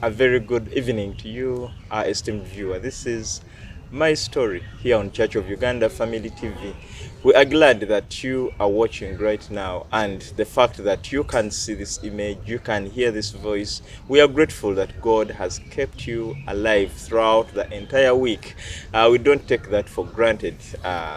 A very good evening to you, our esteemed viewer. This is my story here on Church of Uganda Family TV. We are glad that you are watching right now, and the fact that you can see this image, you can hear this voice. We are grateful that God has kept you alive throughout the entire week. We don't take that for granted.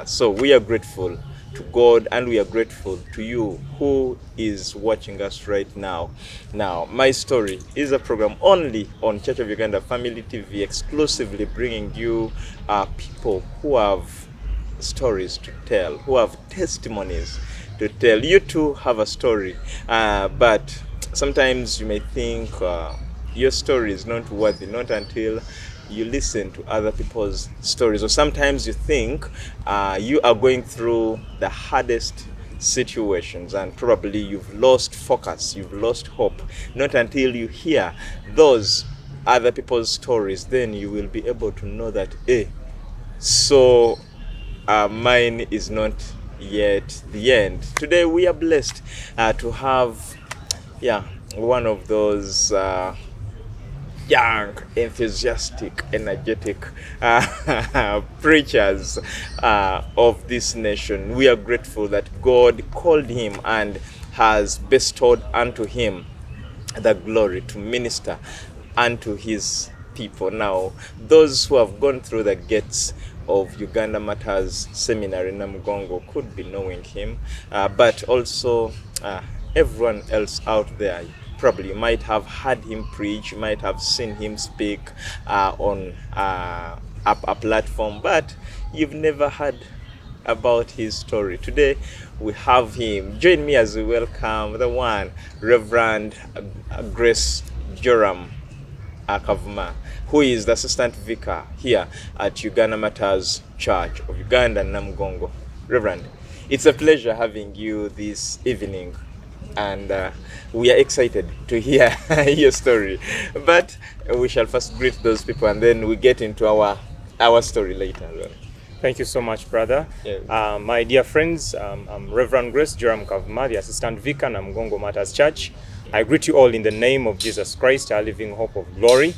So we are grateful to God, and we are grateful to you who is watching us right now. Now, My Story is a program only on Church of Uganda Family TV, exclusively bringing you people who have stories to tell, who have testimonies to tell. You too have a story, but sometimes you may think your story is not worthy, not until you listen to other people's stories. Or sometimes you think you are going through the hardest situations and probably you've lost focus, you've lost hope. Not until you hear those other people's stories, then you will be able to know that, so mine is not yet the end. Today we are blessed to have one of those young, enthusiastic, energetic preachers of this nation. We are grateful that God called him and has bestowed unto him the glory to minister unto his people. Now, those who have gone through the gates of Uganda Matters Seminary in Namugongo could be knowing him, but also everyone else out there. Probably you might have heard him preach, you might have seen him speak on a platform, but you've never heard about his story. Today we have him. Join me as we welcome the one, Reverend Grace Joram Kavuma, who is the Assistant Vicar here at Uganda Matters Church of Uganda, Namugongo. Reverend, it's a pleasure having you this evening, and we are excited to hear your story. But we shall first greet those people, and then we get into our story later. Thank you so much, brother. Yes. My dear friends, I'm Reverend Grace Joram Kavuma, the Assistant Vicar, Namugongo Matters Church. I greet you all in the name of Jesus Christ, our living hope of glory.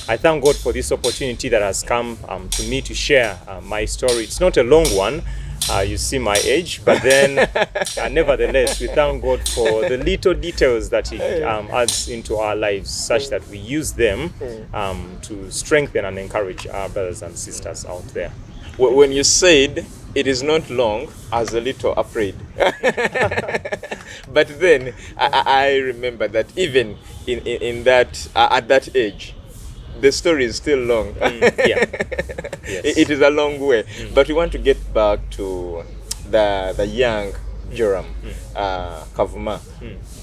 I thank God for this opportunity that has come to me to share my story. It's not a long one. You see my age, but then nevertheless, we thank God for the little details that He adds into our lives, such that we use them to strengthen and encourage our brothers and sisters out there. When you said it is not long, I was a little afraid. But then I remember that even in that at that age, the story is still long. Yes. It is a long way. But we want to get back to the young Joram Kavuma.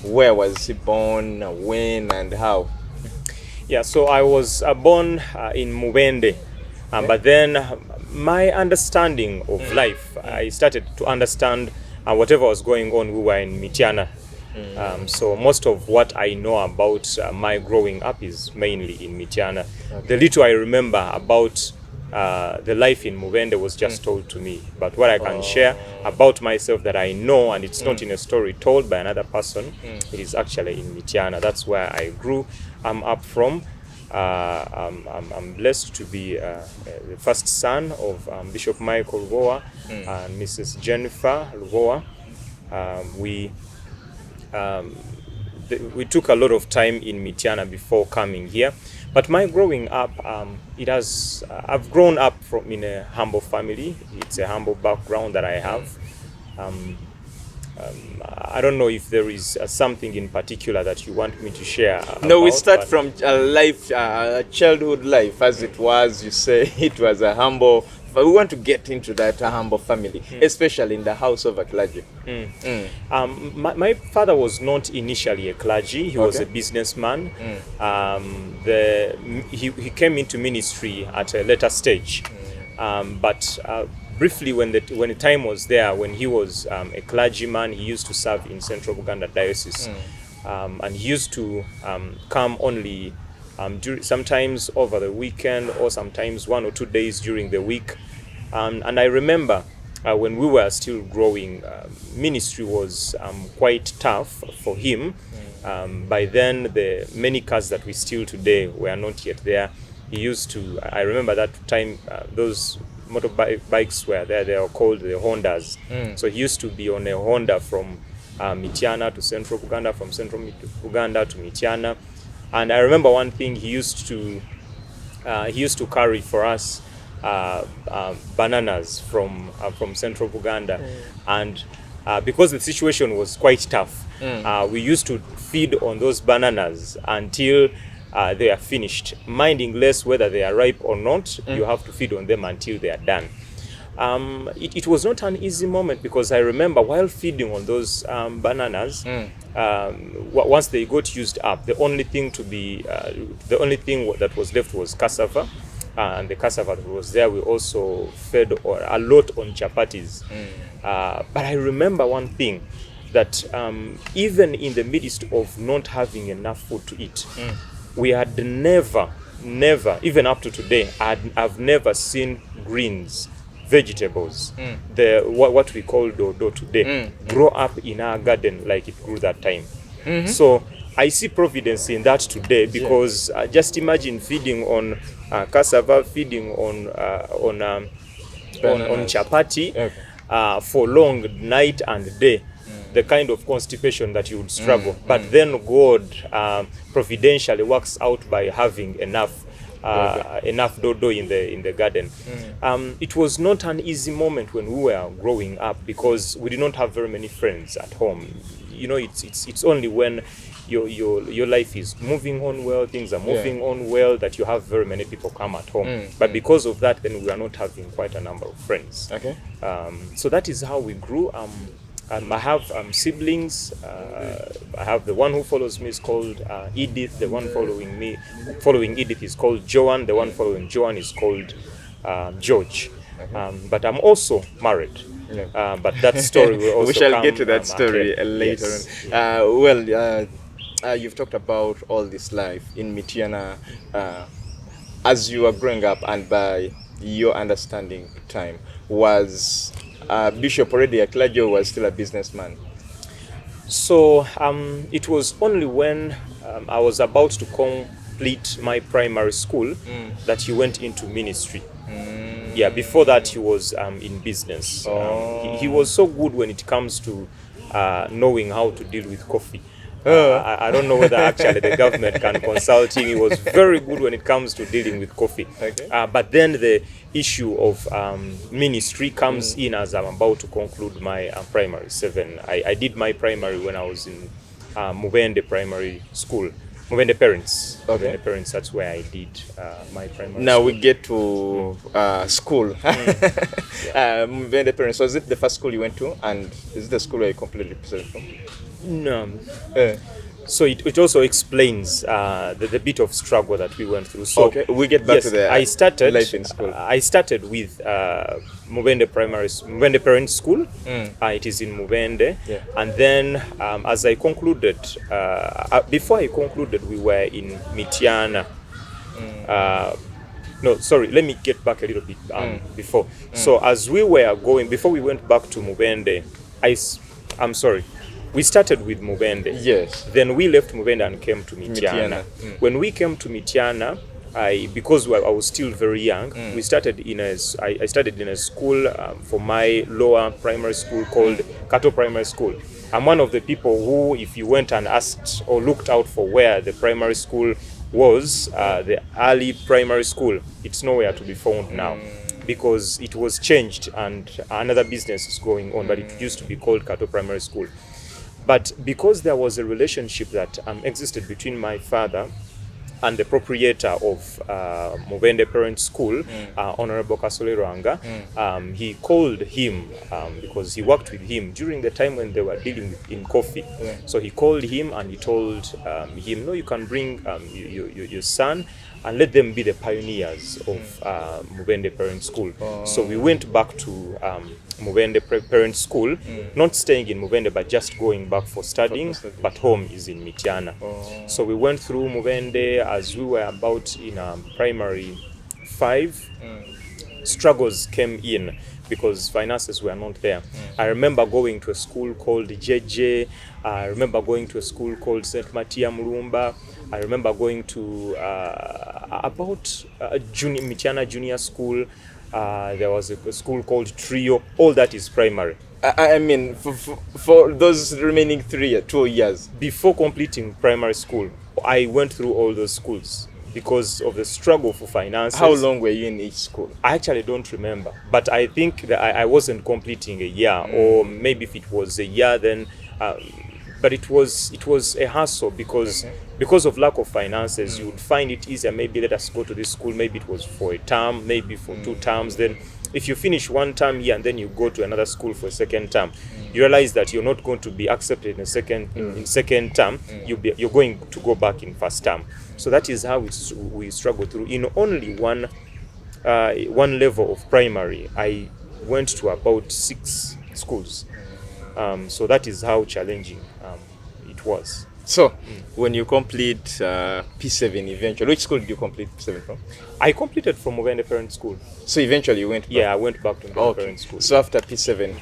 Where was he born, when, and how? Yeah, so I was born in Mubende, but then my understanding of life, I started to understand whatever was going on. We were in Mityana. So most of what I know about my growing up is mainly in Mityana. Okay. The little I remember about the life in Mubende was just told to me. But what I can share about myself that I know, and it's not in a story told by another person, it is actually in Mityana. That's where I grew up from. I'm blessed to be the first son of Bishop Michael Lubowa and Mrs. Jennifer Lubowa. We took a lot of time in Mityana before coming here, but my growing up, I've grown up in a humble family. It's a humble background that I have. I don't know if there is something in particular that you want me to share. No, we start from childhood life as it was. You say it was a humble, but we want to get into that humble family, especially in the house of a clergy. My father was not initially a clergy. He was a businessman. He came into ministry at a later stage, but briefly, when the time was there, when he was a clergyman, he used to serve in Central Uganda Diocese, and he used to come only sometimes over the weekend, or sometimes 1 or 2 days during the week. And I remember when we were still growing, ministry was quite tough for him. By then, the many cars that we steal today were not yet there. He used to, I remember that time, those motorbikes were there, they were called the Hondas. So he used to be on a Honda from Mityana to Central Uganda, from Central Uganda to Mityana. And I remember one thing, he used to carry for us bananas from Central Uganda. And because the situation was quite tough, we used to feed on those bananas until they are finished, minding less whether they are ripe or not. You have to feed on them until they are done. It was not an easy moment, because I remember while feeding on those bananas, once they got used up, the only thing that was left was cassava. And the cassava that was there, we also fed a lot on chapatis. But I remember one thing, that even in the midst of not having enough food to eat, we had never, even up to today, I've never seen greens, vegetables, what we call dodo today, grow up in our garden like it grew that time. So I see providence in that today, because just imagine feeding on cassava, feeding on chapati for long, night and day. The kind of constipation that you would struggle, but then God providentially works out by having enough dodo in the garden. It was not an easy moment when we were growing up, because we did not have very many friends at home. You know, it's only when your life is moving on well, things are moving on well, that you have very many people come at home. But because of that, then we are not having quite a number of friends. Okay. So that is how we grew. I have siblings. I have the one who follows me is called Edith. The one following Edith is called Joan. The one following Joan is called George. But I'm also married. But that story will also we shall get to that story later on. Yes. You've talked about all this life in Mityana as you were growing up, and by your understanding time, was Bishop already a clergy, or was still a businessman? So it was only when I was about to complete my primary school that he went into ministry. Yeah, before that he was in business. He was so good when it comes to knowing how to deal with coffee. I don't know whether actually the government can consult him. He was very good when it comes to dealing with coffee. Okay. But then the issue of ministry comes in as I'm about to conclude my primary 7. I did my primary when I was in Mubende Primary School. Mubende Parents. Okay. Mubende Parents, that's where I did my primary now school. We get to school. Mubende Parents, was it the first school you went to? And is it the school where you completely presented from? No. So it also explains the bit of struggle that we went through. So okay, we get back to the life in school. I started with Mubende Parents School. It is in Mubende. Yeah. And then as I concluded, before I concluded, we were in Mityana. No, sorry, let me get back a little bit before. So as we were going, before we went back to Mubende, I'm sorry. We started with Mubende. Yes. Then we left Mubende and came to Mityana. When we came to Mityana, because I was still very young, I studied in a school for my lower primary school called Kato Primary School. I'm one of the people who, if you went and asked or looked out for where the primary school was, the early primary school, it's nowhere to be found now, because it was changed and another business is going on, but it used to be called Kato Primary School. But because there was a relationship that existed between my father and the proprietor of Mubende Parents School, Honorable Kasole Rwanga, he called him because he worked with him during the time when they were dealing in coffee. So he called him and he told him, no, you can bring your son and let them be the pioneers of Mubende Parents School. So we went back to Mubende Parents School, not staying in Mubende, but just going back for studying, but home is in Mityana. So we went through Mubende as we were about in primary 5. struggles came in because finances were not there. I remember going to a school called JJ. I remember going to a school called St. Matia Mulumba. I remember going to Mitiana Junior School. There was a school called Trio. All that is primary. I mean, for those remaining 2 years. Before completing primary school, I went through all those schools because of the struggle for finances. How long were you in each school? I actually don't remember, but I think that I wasn't completing a year, or maybe if it was a year then, but it was a hassle because of lack of finances. You would find it easier, maybe let us go to this school, maybe it was for a term, maybe for 2 terms, then if you finish 1 term here and then you go to another school for a second term, you realize that you're not going to be accepted in second term. You're going to go back in first term. So that is how we struggle through. In only one level of primary, I went to about 6 schools. So that is how challenging it was. So, when you complete P7 eventually, which school did you complete P7 from? I completed from Muvende Parent School. So eventually you went back? Yeah, I went back to Muvende Parent School. So after P7,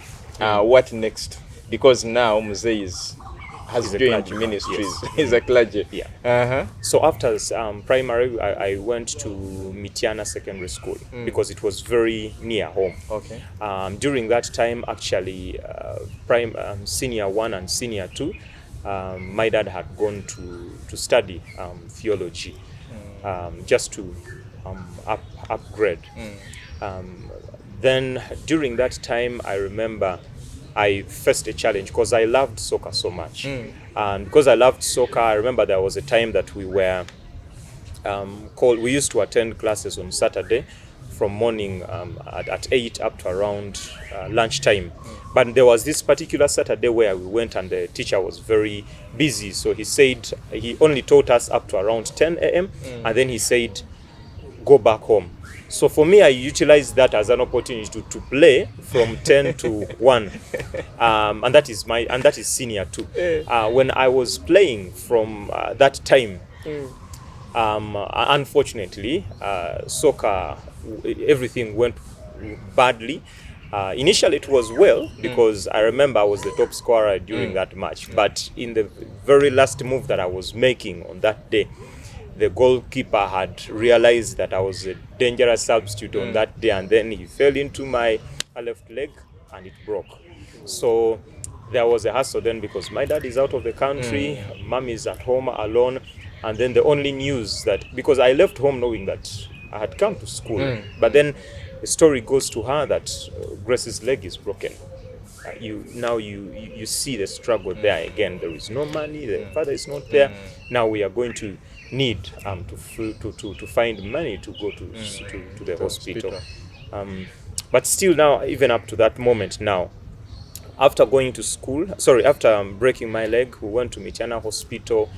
what next? Because now Mzee has joined ministries. Yes. He's a clergy. Yeah. So after primary, I went to Mitiana Secondary School because it was very near home. Okay. During that time, actually, senior 1 and senior 2, my dad had gone to study theology, just to upgrade. Then during that time, I remember I faced a challenge because I loved soccer so much. And because I loved soccer, I remember there was a time that we were we used to attend classes on Saturday from morning at 8 up to around lunchtime. But there was this particular Saturday where we went and the teacher was very busy. So he said he only taught us up to around 10 a.m. And then he said, go back home. So for me, I utilized that as an opportunity to play from 10 to 1. And that is senior 2. When I was playing from that time, unfortunately, soccer, everything went badly. Initially it was well because I remember I was the top scorer during that match, but in the very last move that I was making on that day, the goalkeeper had realized that I was a dangerous substitute on that day, and then he fell into my left leg and it broke. So there was a hassle then because my dad is out of the country, mom is at home alone, and then the only news that, because I left home knowing that I had come to school, but then the story goes to her that Grace's leg is broken. You see the struggle there again. There is no money. The father is not there. Now we are going to need to find money to go to the hospital. But still now, even up to that moment now, after going to school, after breaking my leg, we went to Mitiana Hospital.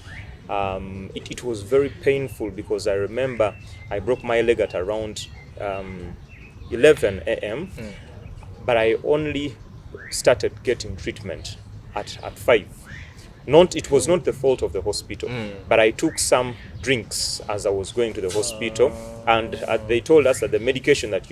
It was very painful because I remember I broke my leg at around 11 a.m. But I only started getting treatment at 5. It was not the fault of the hospital, but I took some drinks as I was going to the hospital, and they told us that the medication that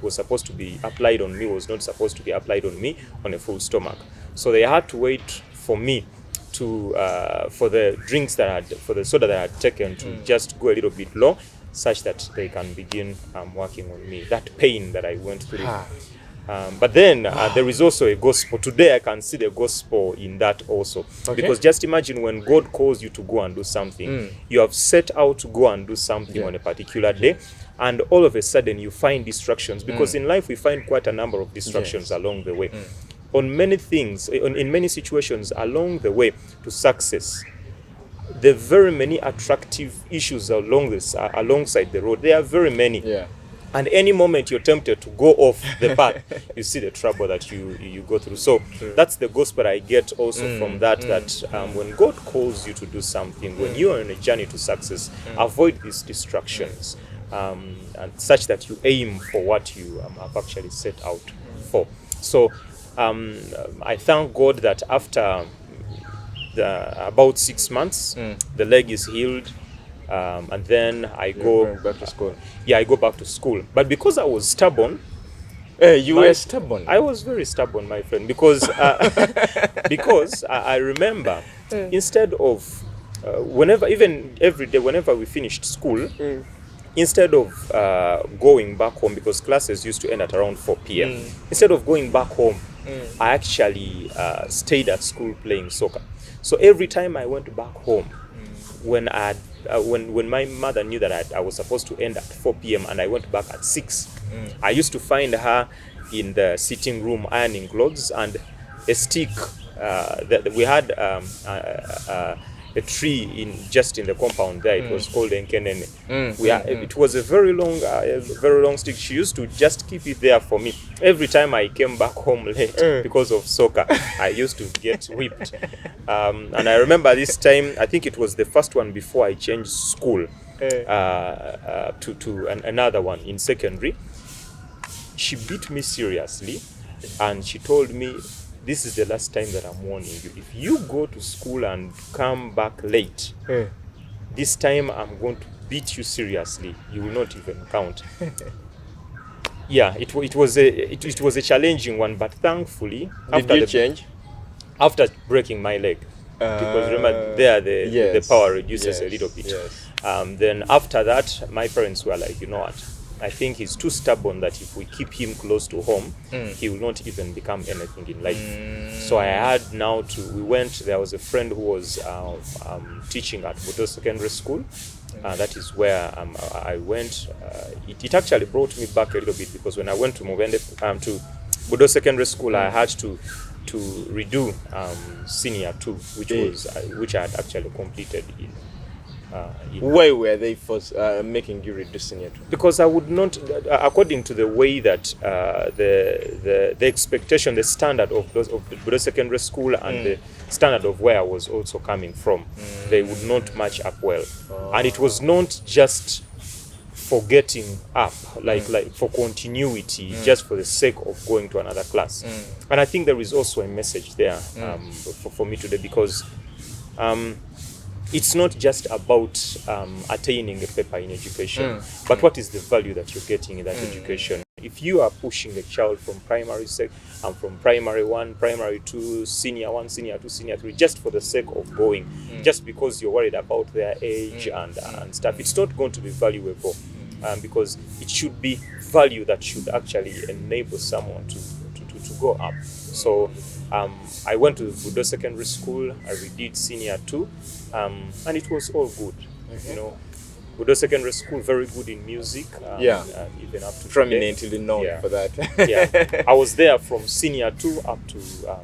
was supposed to be applied on me was not supposed to be applied on me on a full stomach. So they had to wait for me for the drinks for the soda that I had taken to just go a little bit low, such that they can begin working on me. That pain that I went through. But then there is also a gospel. Today I can see the gospel in that also. Okay. Because just imagine when God calls you to go and do something, you have set out to go and do something on a particular day, and all of a sudden you find distractions. Because in life we find quite a number of distractions along the way. On many things, in many situations along the way to success, there are very many attractive issues alongside the road. There are very many. Yeah. And any moment you're tempted to go off the path, you see the trouble that you go through. So that's the gospel I get also from that when God calls you to do something, when you are on a journey to success, avoid these distractions, and such that you aim for what you have actually set out for. So I thank God that after about 6 months, the leg is healed. And then I Going back to school. I go back to school. But because I was stubborn, You were stubborn. I was very stubborn, my friend, because because I remember instead of whenever, even every day, whenever we finished school, instead of going back home, because classes used to end at around 4 p.m. Instead of going back home, I actually stayed at school playing soccer. So every time I went back home, when when my mother knew that I was supposed to end at 4 p.m. and I went back at 6, I used to find her in the sitting room ironing clothes, and a stick that we had a tree just in the compound there. It was called Enkenene. It was a very long stick. She used to just keep it there for me. Every time I came back home late because of soccer, I used to get whipped. And I remember this time, I think it was the first one before I changed school to another one in secondary. She beat me seriously, and she told me, "This is the last time that I'm warning you. If you go to school and come back late, this time I'm going to beat you seriously. You will not even count." Yeah, it was a challenging one, but thankfully, after breaking my leg, because remember there the power reduces a little bit. Then after that, my parents were like, you know what? I think he's too stubborn that if we keep him close to home, he will not even become anything in life. So I had now there was a friend who was teaching at Bodo Secondary School. That is where I went. It actually brought me back a little bit, because when I went to Mubende, to Bodo Secondary School, I had to redo senior 2, which I had actually completed in. Why were they making you reduce senior 2? Because I would not, according to the way that the expectation, the standard of the Bodo Secondary School and the standard of where I was also coming from, they would not match up well. And it was not just for getting up, like for continuity, just for the sake of going to another class. And I think there is also a message there for me today, because it's not just about attaining a paper in education, but what is the value that you're getting in that education. If you are pushing the child from from primary 1, primary 2, senior 1, senior 2, senior 3, just for the sake of going, just because you're worried about their age and stuff, it's not going to be valuable, because it should be value that should actually enable someone to go up. So I went to Bodo Secondary School, I redid senior 2, and it was all good. You know, Bodo Secondary School, very good in music. Even up to prominently known for that. I was there from senior 2 up to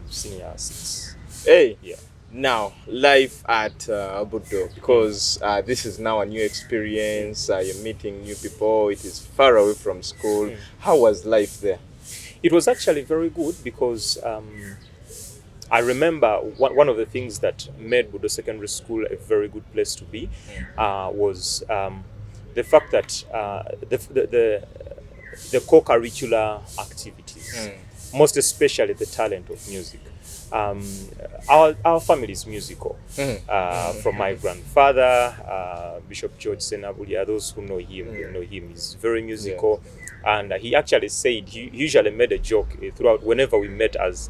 senior 6. Hey. Yeah. Now, life at Bodo, because this is now a new experience. You're meeting new people. It is far away from school. How was life there? It was actually very good, because I remember one of the things that made Bodo Secondary School a very good place to be was the fact that the co-curricular activities, most especially the talent of music. Our family is musical. From my grandfather, Bishop George Senabulia, those who know him, he's very musical. And he actually said, he usually made a joke throughout whenever we met as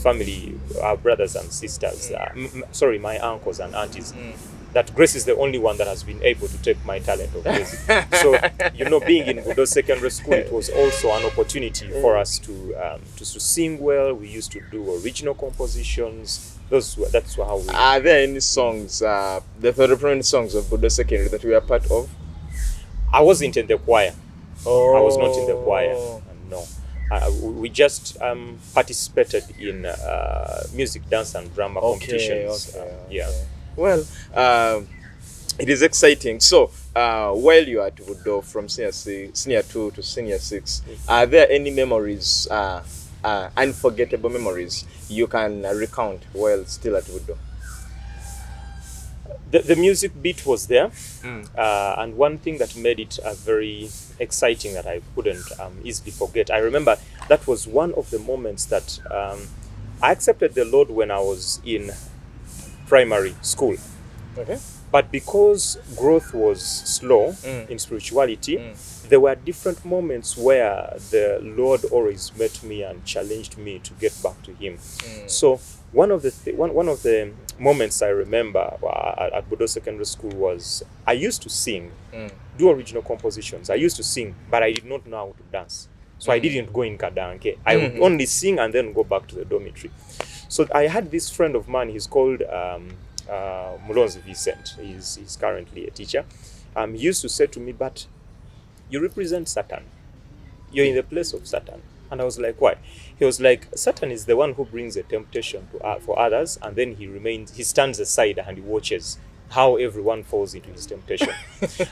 family, our brothers and sisters, my uncles and aunties, that Grace is the only one that has been able to take my talent of music. So, being in Bodo Secondary School, it was also an opportunity for us to sing well. We used to do original compositions. That's how we... Are there any songs, the prominent songs of Bodo Secondary that we are part of? I wasn't in the choir. I was not in the choir, no. We just participated in music, dance, and drama competitions. Well, it is exciting. So, while you are at Bodo from senior 2 to senior 6, are there any memories, unforgettable memories you can recount while still at Bodo? The music beat was there, and one thing that made it very exciting that I couldn't easily forget. I remember that was one of the moments that I accepted the Lord when I was in primary school. But because growth was slow in spirituality, there were different moments where the Lord always met me and challenged me to get back to Him. So one of the moments I remember at Bodo Secondary School was I used to sing, do original compositions. I used to sing, but I did not know how to dance. So I didn't go in Kadanke. I would only sing and then go back to the dormitory. So I had this friend of mine. He's called Mulonzi Vincent. He's currently a teacher. He used to say to me, "But you represent Satan. You're in the place of Satan." And I was like, "Why?" He was like, "Satan is the one who brings a temptation for others, and then he stands aside and he watches how everyone falls into his temptation."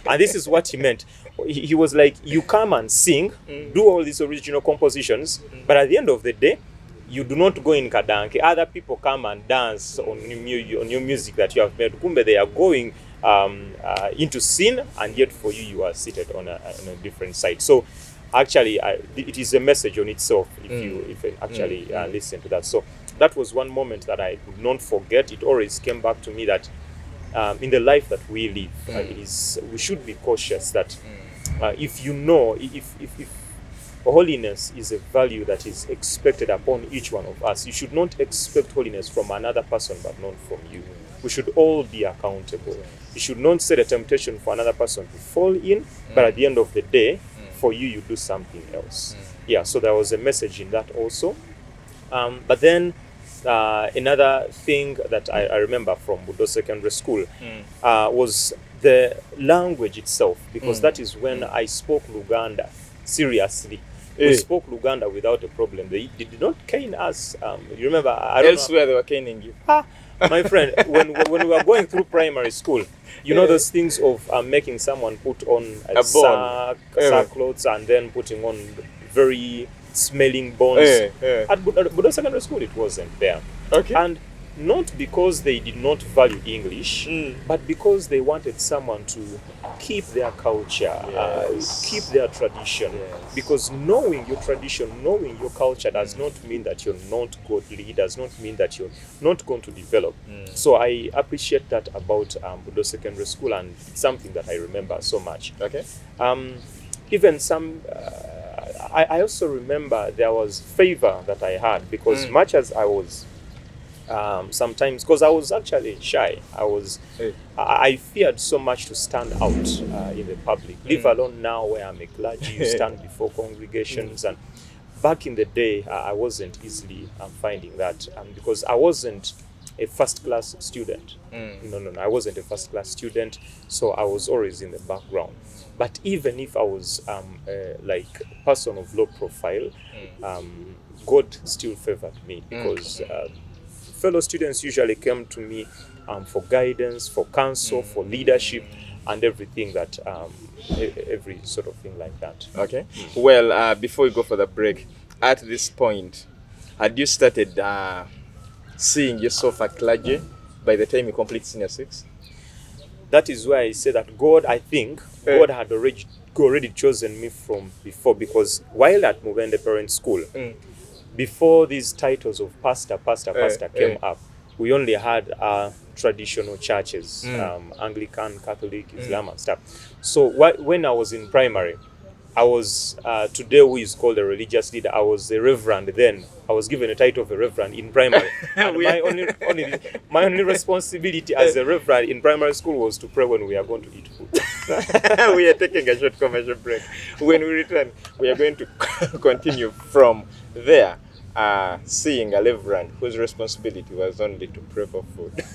And this is what he meant. He was like, "You come and sing, do all these original compositions, but at the end of the day, you do not go in Kadanke. Other people come and dance on your music that you have made. Kumbe, they are going into sin, and yet for you, you are seated on a different side." So actually, it is a message on itself if you actually listen to that. So that was one moment that I could not forget. It always came back to me that in the life that we live, we should be cautious that if you know, if holiness is a value that is expected upon each one of us, you should not expect holiness from another person but not from you. We should all be accountable. You should not set a temptation for another person to fall in, but at the end of the day, for you do something else. Yeah, so there was a message in that also. But then another thing that I remember from Bodo Secondary School was the language itself, because that is when I spoke Luganda seriously. We spoke Luganda without a problem. They did not cane us. You remember? I don't Elsewhere, they were caning you. My friend, when we were going through primary school, you know those things of making someone put on a sackcloths and then putting on very smelling bones. At Bodo Secondary School, it wasn't there. Okay. And not because they did not value English, but because they wanted someone to keep their culture, keep their tradition. Because knowing your tradition, knowing your culture does not mean that you're not godly, does not mean that you're not going to develop. So I appreciate that about Bodo Secondary School, and it's something that I remember so much. Okay. Even some, I also remember there was favor that I had, because much as I was sometimes, because I was actually shy, I feared so much to stand out in the public, leave alone now where I'm a clergy, you stand before congregations. And back in the day, I wasn't easily finding that, because I wasn't a first-class student. No, I wasn't a first-class student, so I was always in the background. But even if I was like a person of low profile, God still favored me, because fellow students usually came to me for guidance, for counsel, for leadership, and everything that, every sort of thing like that. Okay. Well, before we go for the break, at this point, had you started seeing yourself at clergy by the time you complete senior 6? That is why I say that God had already chosen me from before, because while at Mubende Parent School, before these titles of pastor came up, we only had traditional churches, Anglican, Catholic, Islam and stuff. So when I was in primary, I was, today who is called a religious leader, I was a reverend then. I was given a title of a reverend in primary. And my only responsibility as a reverend in primary school was to pray when we are going to eat food. We are taking a short commercial break. When we return, we are going to continue from there, seeing a reverend whose responsibility was only to pray for food.